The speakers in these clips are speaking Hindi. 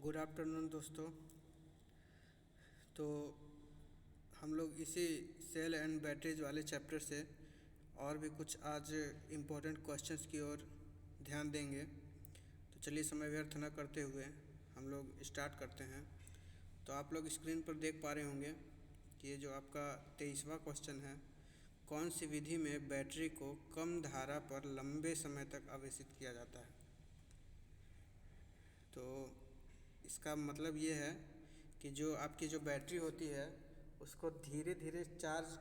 गुड आफ्टरनून दोस्तों। तो हम लोग इसी सेल एंड बैटरीज वाले चैप्टर से और भी कुछ आज इम्पोर्टेंट क्वेश्चंस की ओर ध्यान देंगे। तो चलिए समय व्यर्थ न करते हुए हम लोग स्टार्ट करते हैं। तो आप लोग स्क्रीन पर देख पा रहे होंगे कि ये जो आपका 23वां क्वेश्चन है, कौन सी विधि में बैटरी को कम धारा पर लंबे समय तक आवेशित किया जाता है। तो इसका मतलब ये है कि जो आपकी जो बैटरी होती है उसको धीरे धीरे चार्ज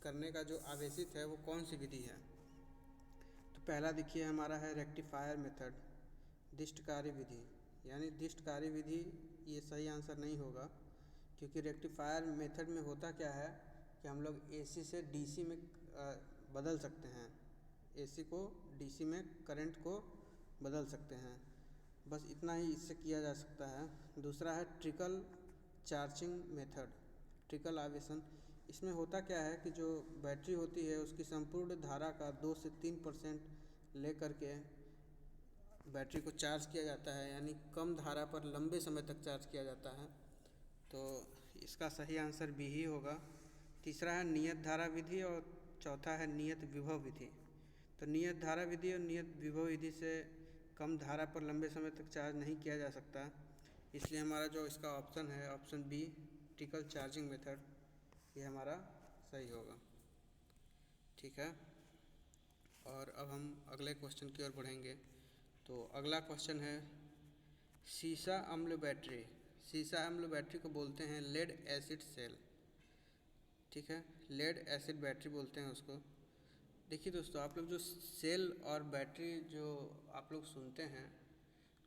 करने का जो आवेशित है वो कौन सी विधि है। तो पहला देखिए हमारा है रेक्टिफायर मेथड, दिष्टकारी विधि। यानी दिष्टकारी विधि ये सही आंसर नहीं होगा, क्योंकि रेक्टिफायर मेथड में होता क्या है कि हम लोग एसी से डीसी में बदल सकते हैं, एसी को डीसी में करंट को बदल सकते हैं। बस इतना ही इससे किया जा सकता है। दूसरा है ट्रिकल चार्जिंग मेथड, ट्रिकल आवेशन। इसमें होता क्या है कि जो बैटरी होती है उसकी संपूर्ण धारा का 2 से 3% ले करके बैटरी को चार्ज किया जाता है, यानी कम धारा पर लंबे समय तक चार्ज किया जाता है। तो इसका सही आंसर बी ही होगा। तीसरा है नियत धारा विधि और चौथा है नियत विभव विधि। तो नियत धारा विधि और नियत विभव विधि से कम धारा पर लंबे समय तक चार्ज नहीं किया जा सकता, इसलिए हमारा जो इसका ऑप्शन है option B trickle charging method, ये हमारा सही होगा। ठीक है, और अब हम अगले क्वेश्चन की ओर बढ़ेंगे। तो अगला क्वेश्चन है सीसा अम्ल बैटरी। सीसा अम्ल बैटरी को बोलते हैं लेड एसिड सेल। ठीक है, लेड एसिड बैटरी बोलते हैं उसको। देखिए दोस्तों, आप लोग जो सेल और बैटरी जो आप लोग सुनते हैं,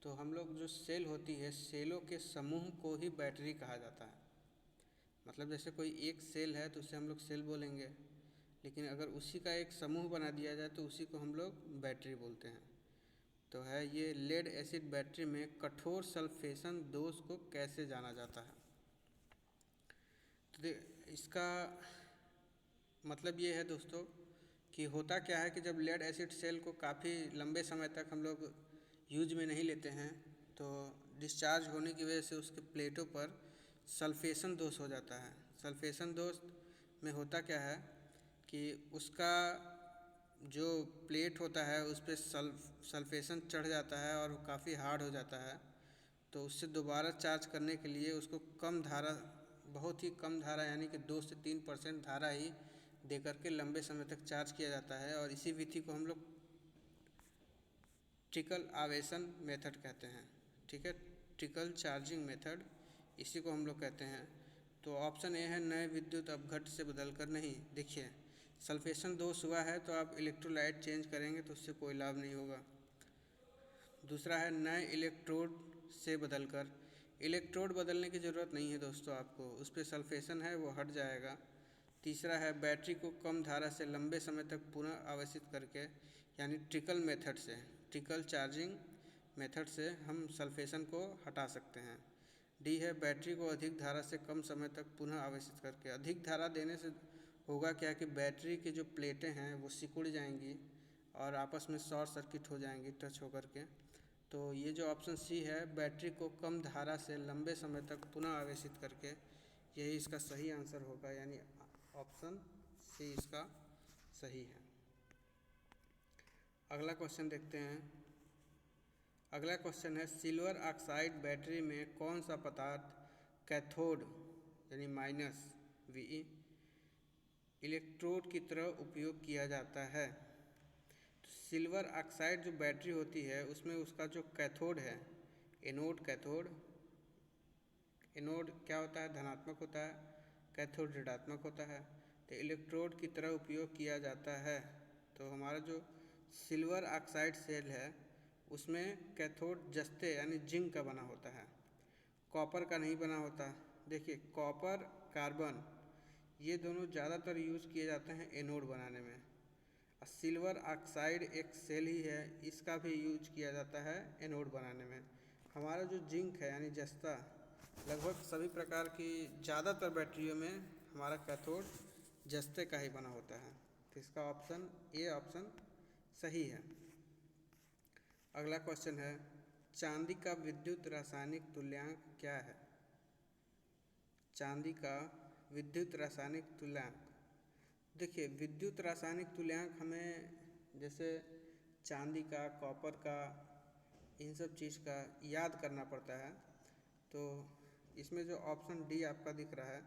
तो हम लोग जो सेल होती है, सेलों के समूह को ही बैटरी कहा जाता है। मतलब जैसे कोई एक सेल है तो उसे हम लोग सेल बोलेंगे, लेकिन अगर उसी का एक समूह बना दिया जाए तो उसी को हम लोग बैटरी बोलते हैं। तो है ये लेड एसिड बैटरी में कठोर सल्फेशन दोष को कैसे जाना जाता है। तो इसका मतलब ये है दोस्तों कि होता क्या है कि जब लेड एसिड सेल को काफ़ी लंबे समय तक हम लोग यूज में नहीं लेते हैं, तो डिस्चार्ज होने की वजह से उसके प्लेटों पर सल्फेशन दोष हो जाता है। सल्फेशन दोष में होता क्या है कि उसका जो प्लेट होता है उस पर सल्फेशन चढ़ जाता है और वो काफ़ी हार्ड हो जाता है। तो उससे दोबारा चार्ज करने के लिए उसको कम धारा, बहुत ही कम धारा यानी कि 2 से 3% धारा ही दे करके लंबे समय तक चार्ज किया जाता है, और इसी विधि को हम लोग ट्रिकल आवेशन मेथड कहते हैं। ठीक है, ट्रिकल चार्जिंग मेथड, इसी को हम लोग कहते हैं। तो ऑप्शन ए है नए विद्युत अपघट्ट से बदलकर। नहीं, देखिए सल्फेशन दोष हुआ है तो आप इलेक्ट्रोलाइट चेंज करेंगे तो उससे कोई लाभ नहीं होगा। दूसरा है नए इलेक्ट्रोड से बदलकर। इलेक्ट्रोड बदलने की ज़रूरत नहीं है दोस्तों, आपको उस पर सल्फेशन है वो हट जाएगा। तीसरा है बैटरी को कम धारा से लंबे समय तक पुनः आवेशित करके, यानी ट्रिकल मेथड से, ट्रिकल चार्जिंग मेथड से हम सल्फेशन को हटा सकते हैं। डी है बैटरी को अधिक धारा से कम समय तक पुनः आवेशित करके। अधिक धारा देने से होगा क्या कि बैटरी की जो प्लेटें हैं वो सिकुड़ जाएंगी और आपस में शॉर्ट सर्किट हो जाएंगी टच होकर के। तो ये जो ऑप्शन सी है बैटरी को कम धारा से लंबे समय तक पुनः आवेशित करके, यही इसका सही आंसर होगा, यानी ऑप्शन सी इसका सही है। अगला क्वेश्चन देखते हैं। अगला क्वेश्चन है सिल्वर ऑक्साइड बैटरी में कौन सा पदार्थ कैथोड यानी माइनस वी इलेक्ट्रोड की तरह उपयोग किया जाता है। तो सिल्वर ऑक्साइड जो बैटरी होती है उसमें उसका जो कैथोड है, एनोड कैथोड, एनोड क्या होता है, धनात्मक होता है, कैथोड ऋणात्मक होता है। तो इलेक्ट्रोड की तरह उपयोग किया जाता है। तो हमारा जो सिल्वर ऑक्साइड सेल है उसमें कैथोड जस्ते यानी जिंक का बना होता है, कॉपर का नहीं बना होता। देखिए कॉपर, कार्बन, ये दोनों ज़्यादातर यूज़ किए जाते हैं एनोड बनाने में। सिल्वर ऑक्साइड एक सेल ही है, इसका भी यूज किया जाता है एनोड बनाने में। हमारा जो जिंक है यानी जस्ता, लगभग सभी प्रकार की ज़्यादातर बैटरियों में हमारा कैथोड जस्ते का ही बना होता है। तो इसका ऑप्शन ए ऑप्शन सही है। अगला क्वेश्चन है चांदी का विद्युत रासायनिक तुल्यांक क्या है? चांदी का विद्युत रासायनिक तुल्यांक। देखिए, विद्युत रासायनिक तुल्यांक हमें जैसे चांदी का, कॉपर का, इन सब चीज़ का याद करना पड़ता है। तो इसमें जो ऑप्शन डी आपका दिख रहा है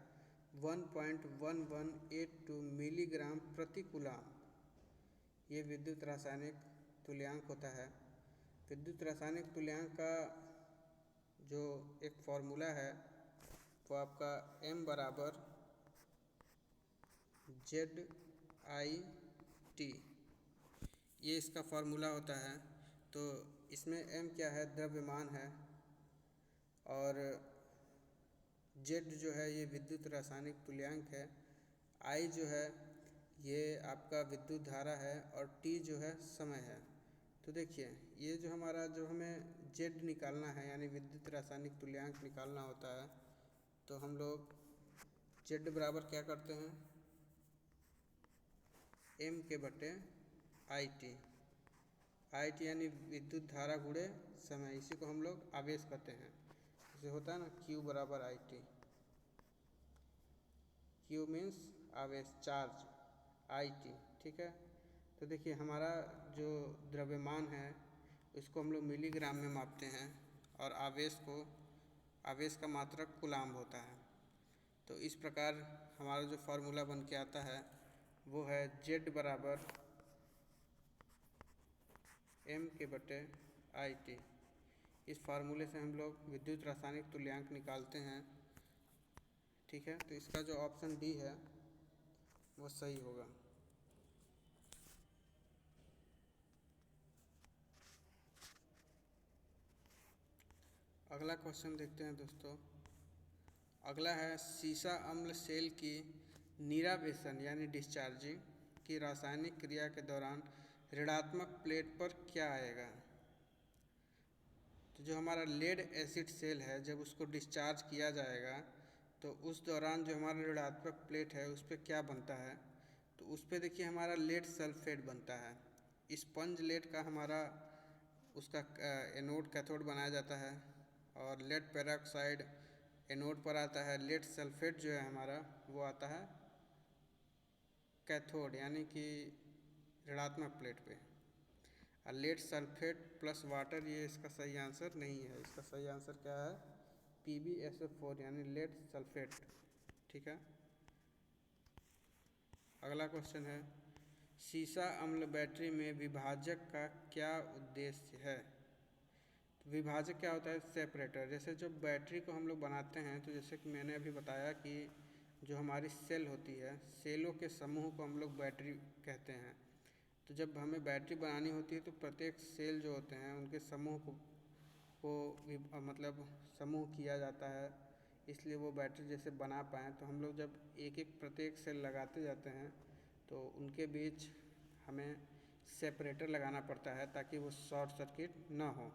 1.1182 मिलीग्राम प्रति कूलाम, ये विद्युत रासायनिक तुल्यांक होता है। विद्युत रासायनिक तुल्यांक का जो एक फॉर्मूला है वो आपका m बराबर ZIT, ये इसका फॉर्मूला होता है। तो इसमें m क्या है? द्रव्यमान है, और Z जो है ये विद्युत रासायनिक तुल्यांक है, I जो है ये आपका विद्युत धारा है, और T जो है समय है। तो देखिए, ये जो हमारा जो हमें Z निकालना है यानी विद्युत रासायनिक तुल्यांक निकालना होता है, तो हम लोग Z बराबर क्या करते हैं? M के बटे IT, IT यानी विद्युत धारा गुणे समय, इसी को हम लोग आवेश कहते हैं। जैसे होता है ना Q बराबर IT, Q मीन्स आवेश, चार्ज, IT, ठीक है। तो देखिए, हमारा जो द्रव्यमान है इसको हम लोग मिलीग्राम में मापते हैं, और आवेश का मात्रक कूलाम होता है। तो इस प्रकार हमारा जो फार्मूला बन के आता है वो है Z बराबर M के बटे IT। इस फार्मूले से हम लोग विद्युत रासायनिक तुल्यांक निकालते हैं, ठीक है। तो इसका जो ऑप्शन डी है वो सही होगा। अगला क्वेश्चन देखते हैं दोस्तों। अगला है सीसा अम्ल सेल की निरावेशन यानी डिस्चार्जिंग की रासायनिक क्रिया के दौरान ऋणात्मक प्लेट पर क्या आएगा? तो जो हमारा लेड एसिड सेल है, जब उसको डिस्चार्ज किया जाएगा तो उस दौरान जो हमारा ऋणात्मक प्लेट है उस पर क्या बनता है? तो उस पर देखिए हमारा लेड सल्फेट बनता है। स्पंज लेड का हमारा उसका एनोड कैथोड बनाया जाता है, और लेड पेरोक्साइड एनोड पर आता है। लेड सल्फेट जो है हमारा वो आता है कैथोड यानी कि ऋणात्मक प्लेट पे। और लेड सल्फेट प्लस वाटर ये इसका सही आंसर नहीं है। इसका सही आंसर क्या है? PbSO4 यानी लेड सल्फेट, ठीक है। अगला क्वेश्चन है सीसा अम्ल बैटरी में विभाजक का क्या उद्देश्य है? तो विभाजक क्या होता है? सेपरेटर। जैसे जो बैटरी को हम लोग बनाते हैं, तो जैसे कि मैंने अभी बताया कि जो हमारी सेल होती है, सेलों के समूह को हम लोग बैटरी कहते हैं। तो जब हमें बैटरी बनानी होती है तो प्रत्येक सेल जो होते हैं उनके समूह को मतलब समूह किया जाता है, इसलिए वो बैटरी जैसे बना पाएँ। तो हम लोग जब एक एक प्रत्येक सेल लगाते जाते हैं तो उनके बीच हमें सेपरेटर लगाना पड़ता है ताकि वो शॉर्ट सर्किट ना हो,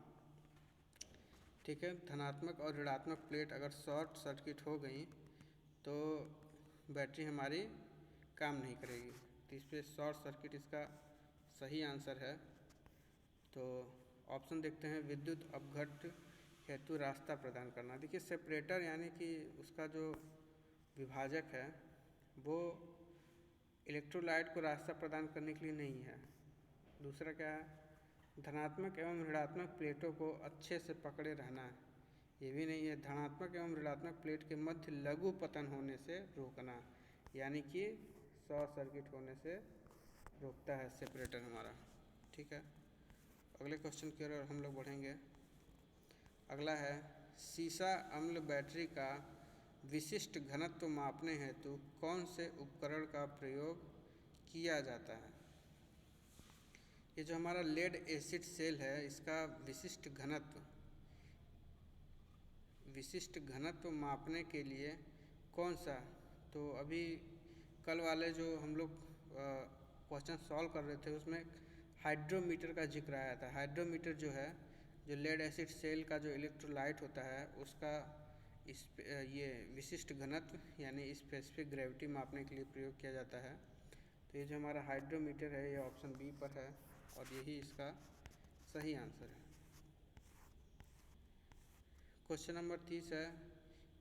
ठीक है। धनात्मक और ऋणात्मक प्लेट अगर शॉर्ट सर्किट हो गई तो बैटरी हमारी काम नहीं करेगी। तो इस पर शॉर्ट सर्किट इसका सही आंसर है। तो ऑप्शन देखते हैं विद्युत अपघट्ट हेतु रास्ता प्रदान करना। देखिए, सेपरेटर यानी कि उसका जो विभाजक है वो इलेक्ट्रोलाइट को रास्ता प्रदान करने के लिए नहीं है। दूसरा क्या है? धनात्मक एवं ऋणात्मक प्लेटों को अच्छे से पकड़े रहना है, ये भी नहीं है। धनात्मक एवं ऋणात्मक प्लेट के मध्य लघु पतन होने से रोकना, यानी कि शॉर्ट सर्किट होने से रोकता है सेपरेटर हमारा, ठीक है। अगले क्वेश्चन की ओर हम लोग बढ़ेंगे। अगला है सीसा अम्ल बैटरी का विशिष्ट घनत्व मापने हेतु कौन से उपकरण का प्रयोग किया जाता है? ये जो हमारा लेड एसिड सेल है इसका विशिष्ट घनत्व मापने के लिए कौन सा? तो अभी कल वाले जो हम लोग क्वेश्चन सॉल्व कर रहे थे उसमें हाइड्रोमीटर का जिक्र आया था। हाइड्रोमीटर जो है, जो लेड एसिड सेल का जो इलेक्ट्रोलाइट होता है उसका ये विशिष्ट घनत्व यानी स्पेसिफिक ग्रेविटी मापने के लिए प्रयोग किया जाता है। तो ये जो हमारा हाइड्रोमीटर है ये ऑप्शन बी पर है, और यही इसका सही आंसर है। क्वेश्चन नंबर 30 है,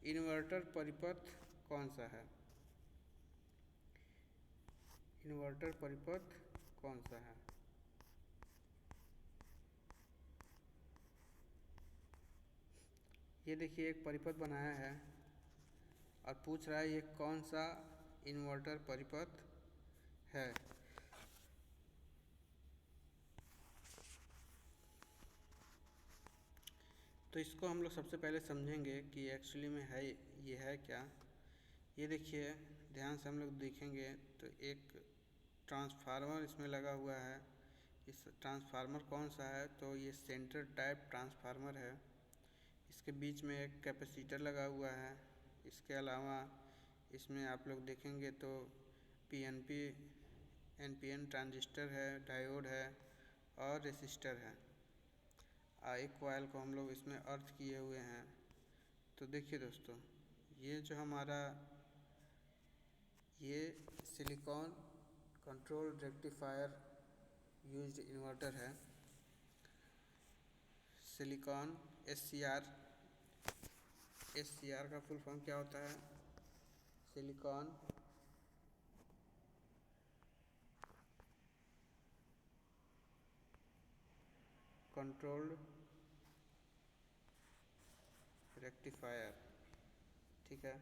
इन्वर्टर परिपथ कौन सा है? इन्वर्टर परिपथ कौन सा है? ये देखिए एक परिपथ बनाया है और पूछ रहा है ये कौन सा इन्वर्टर परिपथ है। तो इसको हम लोग सबसे पहले समझेंगे कि एक्चुअली में है ये है क्या। ये देखिए ध्यान से हम लोग देखेंगे तो एक ट्रांसफार्मर इसमें लगा हुआ है। इस ट्रांसफार्मर कौन सा है? तो ये सेंटर टाइप ट्रांसफार्मर है। इसके बीच में एक कैपेसिटर लगा हुआ है। इसके अलावा इसमें आप लोग देखेंगे तो पीएनपी एनपीएन ट्रांजिस्टर है, डायोड है और रेसिस्टर है। एक कॉइल को हम लोग इसमें अर्थ किए हुए हैं। तो देखिए दोस्तों, ये जो हमारा ये silicon control rectifier used inverter है। सिलिकॉन एससीआर का फुल फॉर्म क्या होता है? सिलिकॉन कंट्रोल्ड रेक्टिफायर, ठीक है।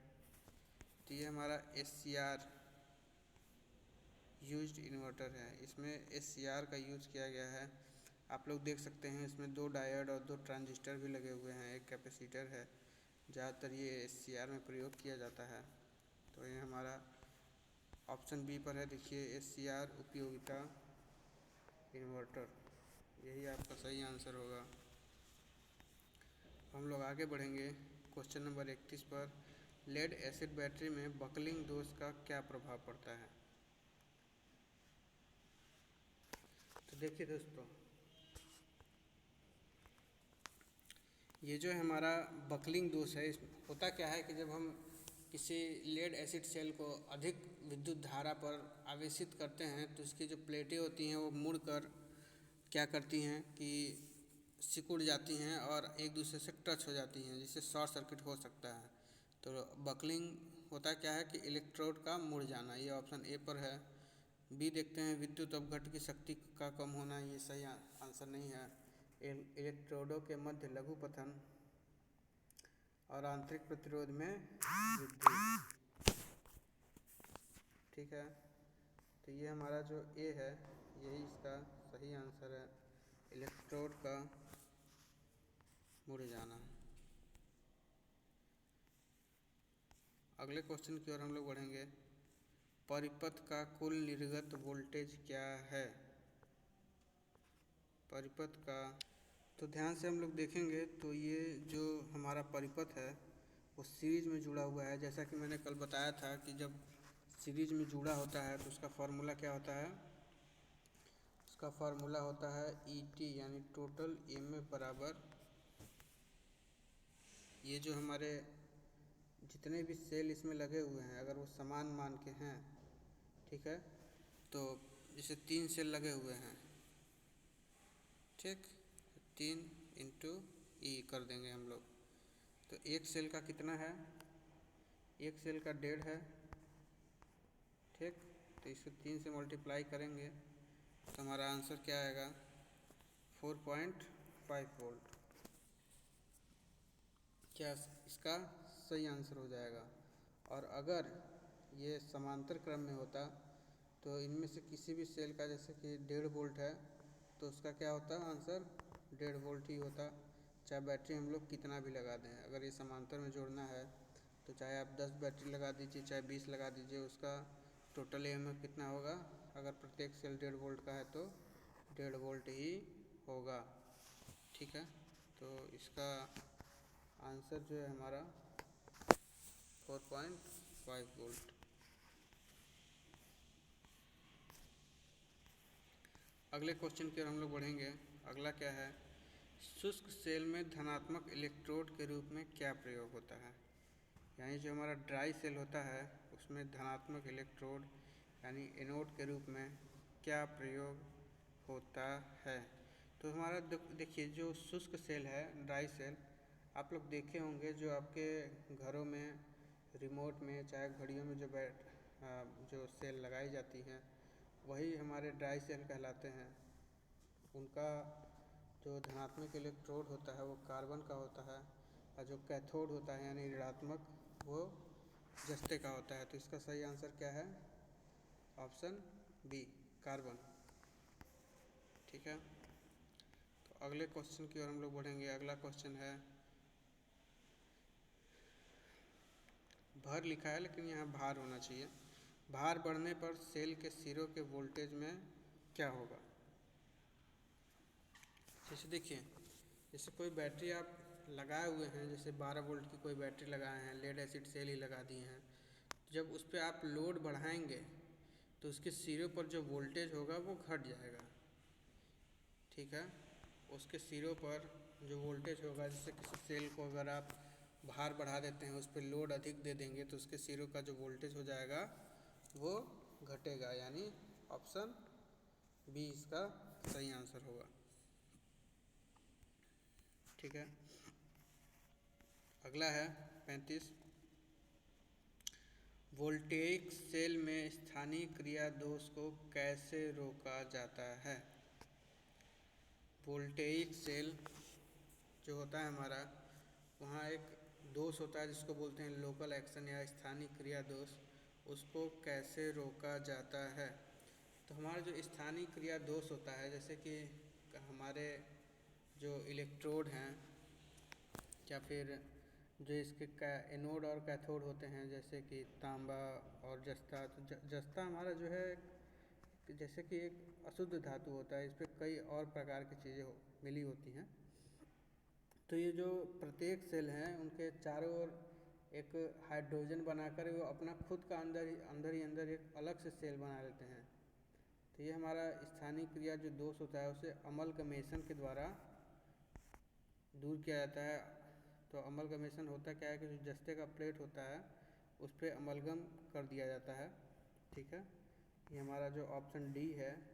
तो ये हमारा एससीआर यूज्ड इन्वर्टर है। इसमें एससीआर का यूज किया गया है। आप लोग देख सकते हैं इसमें 2 डायोड और 2 ट्रांजिस्टर भी लगे हुए हैं, एक कैपेसिटर है। ज़्यादातर ये एससीआर में प्रयोग किया जाता है। तो ये हमारा ऑप्शन बी पर है। देखिए एससीआर उपयोगिता इन्वर्टर, यही आपका सही आंसर होगा। हम लोग आगे बढ़ेंगे क्वेश्चन नंबर 31 पर। लेड एसिड बैटरी में बकलिंग दोष का क्या प्रभाव पड़ता है? तो देखिए दोस्तों, ये जो है हमारा बकलिंग दोष है, होता क्या है कि जब हम किसी लेड एसिड सेल को अधिक विद्युत धारा पर आवेशित करते हैं तो इसकी जो प्लेटें होती हैं वो मुड़कर क्या करती हैं कि सिकुड़ जाती हैं और एक दूसरे से टच हो जाती हैं, जिससे शॉर्ट सर्किट हो सकता है। तो बकलिंग होता क्या है कि इलेक्ट्रोड का मुड़ जाना, ये ऑप्शन ए पर है। बी देखते हैं, विद्युत अपघट्ट की शक्ति का कम होना, ये सही आंसर नहीं है। इलेक्ट्रोडों के मध्य लघु पतन और आंतरिक प्रतिरोध में वृद्धि, ठीक है। तो ये हमारा जो ए है यही इसका सही आंसर है, इलेक्ट्रोड का मुड़ जाना। अगले क्वेश्चन की ओर हम लोग बढ़ेंगे। परिपथ का कुल निर्गत वोल्टेज क्या है? परिपथ का, तो ध्यान से हम लोग देखेंगे तो ये जो हमारा परिपथ है वो सीरीज में जुड़ा हुआ है। जैसा कि मैंने कल बताया था कि जब सीरीज में जुड़ा होता है तो उसका फार्मूला क्या होता है? उसका फार्मूला होता है ET यानी टोटल EMF बराबर, ये जो हमारे जितने भी सेल इसमें लगे हुए हैं अगर वो समान मान के हैं, ठीक है, तो जैसे 3 सेल लगे हुए हैं, ठीक, 3 इंटू ई कर देंगे हम लोग। तो एक सेल का कितना है? एक सेल का 1.5 है, ठीक। तो इसको 3 से मल्टीप्लाई करेंगे तो हमारा आंसर क्या आएगा? 4.5 वोल्ट। क्या इसका सही आंसर हो जाएगा। और अगर ये समांतर क्रम में होता तो इनमें से किसी भी सेल का जैसे कि 1.5 वोल्ट है तो उसका क्या होता? आंसर 1.5 वोल्ट ही होता, चाहे बैटरी हम लोग कितना भी लगा दें। अगर ये समांतर में जोड़ना है तो चाहे आप 10 बैटरी लगा दीजिए चाहे 20 लगा दीजिए, उसका टोटल EMF कितना होगा? अगर प्रत्येक सेल 1.5 वोल्ट का है तो 1.5 वोल्ट ही होगा, ठीक है। तो इसका आंसर जो है हमारा 4.5 वोल्ट। अगले क्वेश्चन की ओर हम लोग बढ़ेंगे। अगला क्या है? शुष्क सेल में धनात्मक इलेक्ट्रोड के रूप में क्या प्रयोग होता है? यानी जो हमारा ड्राई सेल होता है उसमें धनात्मक इलेक्ट्रोड यानी एनोड के रूप में क्या प्रयोग होता है? तो हमारा देखिए जो शुष्क सेल है, ड्राई सेल, आप लोग देखे होंगे जो आपके घरों में रिमोट में चाहे घड़ियों में जो सेल लगाई जाती हैं वही हमारे ड्राई सेल कहलाते हैं। उनका जो धनात्मक इलेक्ट्रोड होता है वो कार्बन का होता है और जो कैथोड होता है यानी ऋणात्मक वो जस्ते का होता है। तो इसका सही आंसर क्या है? Option B, carbon. ठीक है, तो अगले क्वेश्चन की ओर हम लोग बढ़ेंगे। अगला क्वेश्चन है, भर लिखा है लेकिन यहाँ भार होना चाहिए। भार बढ़ने पर सेल के सिरों के वोल्टेज में क्या होगा? जैसे देखिए, जैसे कोई बैटरी आप लगाए हुए हैं, जैसे 12 वोल्ट की कोई बैटरी लगाए हैं, लेड एसिड सेल ही लगा दिए हैं। जब उस पर आप लोड बढ़ाएंगे तो उसके सिरों पर जो वोल्टेज होगा वो घट जाएगा। ठीक है, उसके सिरों पर जो वोल्टेज होगा, जैसे किसी सेल को अगर आप भार बढ़ा देते हैं, उस पर लोड अधिक दे देंगे तो उसके सिरों का जो वोल्टेज हो जाएगा वो घटेगा, यानी ऑप्शन बी इसका सही आंसर होगा। ठीक है, अगला है 35। वोल्टेइक सेल में स्थानीय क्रिया दोष को कैसे रोका जाता है? वोल्टेइक सेल जो होता है हमारा, वहाँ एक दोष होता है जिसको बोलते हैं लोकल एक्शन या स्थानीय क्रिया दोष। उसको कैसे रोका जाता है? तो हमारा जो स्थानीय क्रिया दोष होता है, जैसे कि हमारे जो इलेक्ट्रोड हैं या फिर जो इसके एनोड और कैथोड होते हैं, जैसे कि तांबा और जस्ता। तो जस्ता हमारा जो है जैसे कि एक अशुद्ध धातु होता है, इस पर कई और प्रकार की चीज़ें मिली होती हैं। तो ये जो प्रत्येक सेल हैं उनके चारों ओर एक हाइड्रोजन बनाकर वो अपना खुद का अंदर ही एक अलग से सेल बना लेते हैं। तो ये हमारा स्थानीय क्रिया जो दोष होता है उसे अमलगमेशन के द्वारा दूर किया जाता है। तो अमलगमेशन होता क्या है कि जो जस्ते का प्लेट होता है उस पर अमलगम कर दिया जाता है। ठीक है, ये हमारा जो ऑप्शन डी है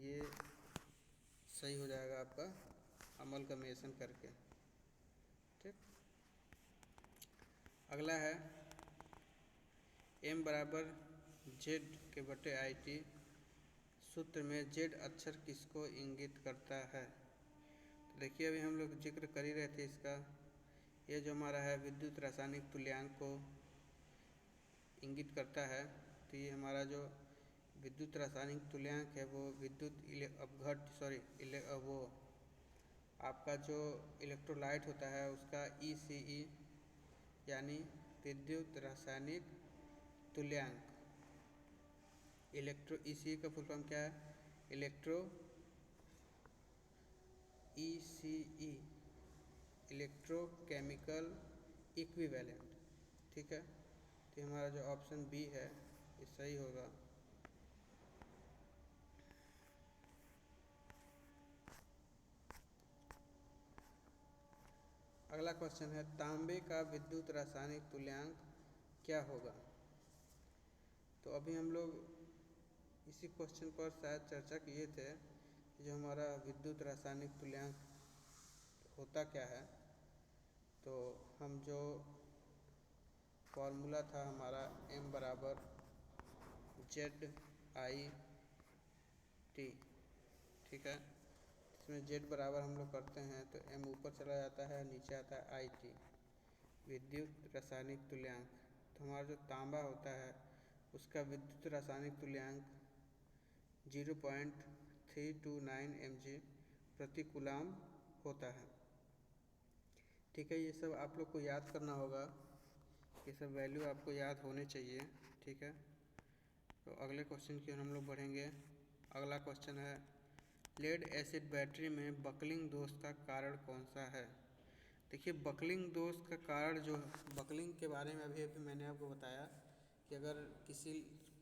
ये सही हो जाएगा आपका, अमलगमेशन करके। ठीक, अगला है m बराबर जेड के बटे आई टी सूत्र में जेड अक्षर किसको इंगित करता है? तो देखिए, अभी हम लोग जिक्र कर ही रहे थे इसका। ये जो हमारा है विद्युत रासायनिक तुल्यांक को इंगित करता है। तो ये हमारा जो विद्युत रासायनिक तुल्यांक है वो वो आपका जो इलेक्ट्रोलाइट होता है उसका ECE यानी विद्युत रासायनिक तुल्यांक। ECE का फुल फॉर्म क्या है? ECE electrochemical equivalent. ठीक है, तो हमारा जो ऑप्शन बी है ये सही होगा। अगला क्वेश्चन है, तांबे का विद्युत रासायनिक तुल्यांक क्या होगा? तो अभी हम लोग इसी क्वेश्चन पर शायद चर्चा किए थे कि जो हमारा विद्युत रासायनिक तुल्यांक होता क्या है। तो हम जो फॉर्मूला था हमारा m बराबर ZIT। ठीक है, इसमें Z बराबर हम लोग करते हैं तो m ऊपर चला जाता है, नीचे आता है IT, विद्युत रासायनिक तुल्यांक। तो हमारा जो तांबा होता है उसका विद्युत रासायनिक तुल्यांक 0.329 mg प्रति कूलाम होता है। ठीक है, ये सब आप लोग को याद करना होगा, ये सब वैल्यू आपको याद होने चाहिए। ठीक है, तो अगले क्वेश्चन की हम लोग बढ़ेंगे। अगला क्वेश्चन है, लेड एसिड बैटरी में बकलिंग दोष का कारण कौन सा है? देखिए, बकलिंग दोष का कारण जो बकलिंग के बारे में अभी मैंने आपको बताया कि अगर किसी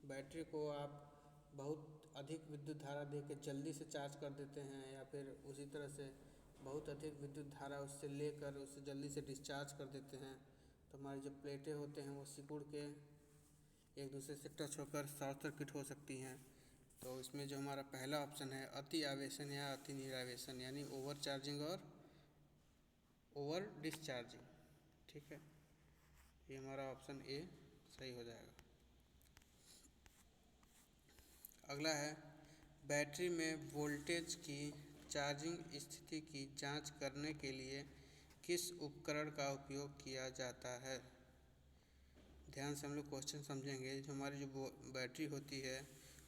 बैटरी को आप बहुत अधिक विद्युत धारा दे के जल्दी से चार्ज कर देते हैं या फिर उसी तरह से बहुत अधिक विद्युत धारा उससे लेकर उसे जल्दी से डिस्चार्ज कर देते हैं तो हमारी जो प्लेटें होते हैं वो सिकुड़ के एक दूसरे से टच होकर शॉर्ट सर्किट हो सकती हैं। तो इसमें जो हमारा पहला ऑप्शन है अति आवेशन या अति निरावेशन यानी ओवर चार्जिंग और ओवर डिस्चार्जिंग। ठीक है, ये हमारा ऑप्शन ए सही हो जाएगा। अगला है, बैटरी में वोल्टेज की चार्जिंग स्थिति की जांच करने के लिए किस उपकरण का उपयोग किया जाता है। ध्यान से हम लोग क्वेश्चन समझेंगे। जो हमारी जो बैटरी होती है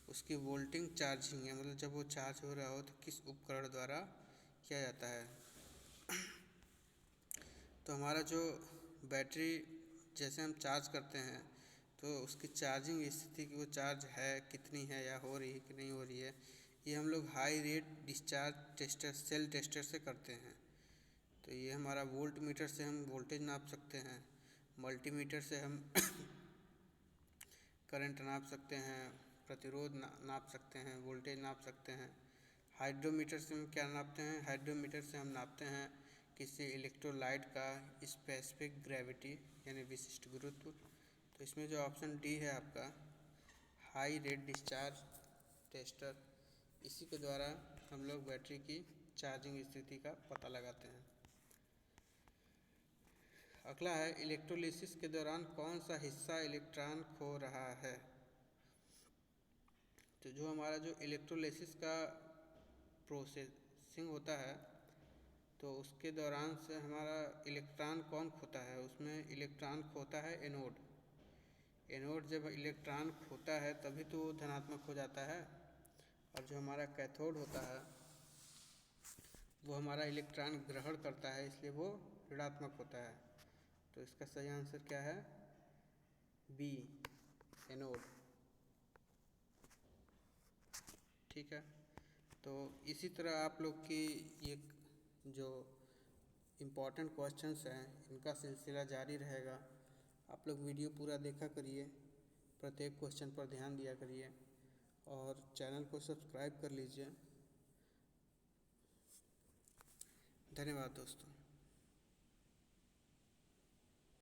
उसकी वोल्टिंग चार्जिंग है, मतलब जब वो चार्ज हो रहा हो तो किस उपकरण द्वारा किया जाता है। तो हमारा जो बैटरी जैसे हम चार्ज करते हैं तो उसकी चार्जिंग स्थिति की वो चार्ज है कितनी है या हो रही है कि नहीं हो रही है, ये हम लोग high rate discharge tester cell tester से करते हैं। तो ये हमारा वोल्ट मीटर से हम वोल्टेज नाप सकते हैं, मल्टीमीटर से हम करंट नाप सकते हैं, प्रतिरोध नाप सकते हैं, वोल्टेज नाप सकते हैं। हाइड्रोमीटर से हम क्या नापते हैं, हाइड्रोमीटर से हम नापते हैं किसी इलेक्ट्रोलाइट का स्पेसिफिक ग्रेविटी यानी विशिष्ट गुरुत्व। तो इसमें जो ऑप्शन डी है आपका हाई रेट डिस्चार्ज टेस्टर, इसी के द्वारा हम लोग बैटरी की चार्जिंग स्थिति का पता लगाते हैं। अगला है, इलेक्ट्रोलिसिस के दौरान कौन सा हिस्सा इलेक्ट्रॉन खो रहा है। तो जो हमारा जो इलेक्ट्रोलिसिस का प्रोसेसिंग होता है तो उसके दौरान से हमारा इलेक्ट्रॉन कौन खोता है, उसमें इलेक्ट्रॉन खोता है एनोड। एनोड जब इलेक्ट्रॉन खोता है तभी तो धनात्मक हो जाता है, और जो हमारा कैथोड होता है वो हमारा इलेक्ट्रॉन ग्रहण करता है, इसलिए वो ऋणात्मक होता है। तो इसका सही आंसर क्या है, बी एनोड। ठीक है, तो इसी तरह आप लोग की ये जो इम्पॉर्टेंट क्वेश्चंस हैं इनका सिलसिला जारी रहेगा। आप लोग वीडियो पूरा देखा करिए, प्रत्येक क्वेश्चन पर ध्यान दिया करिए और चैनल को सब्सक्राइब कर लीजिए। धन्यवाद दोस्तों।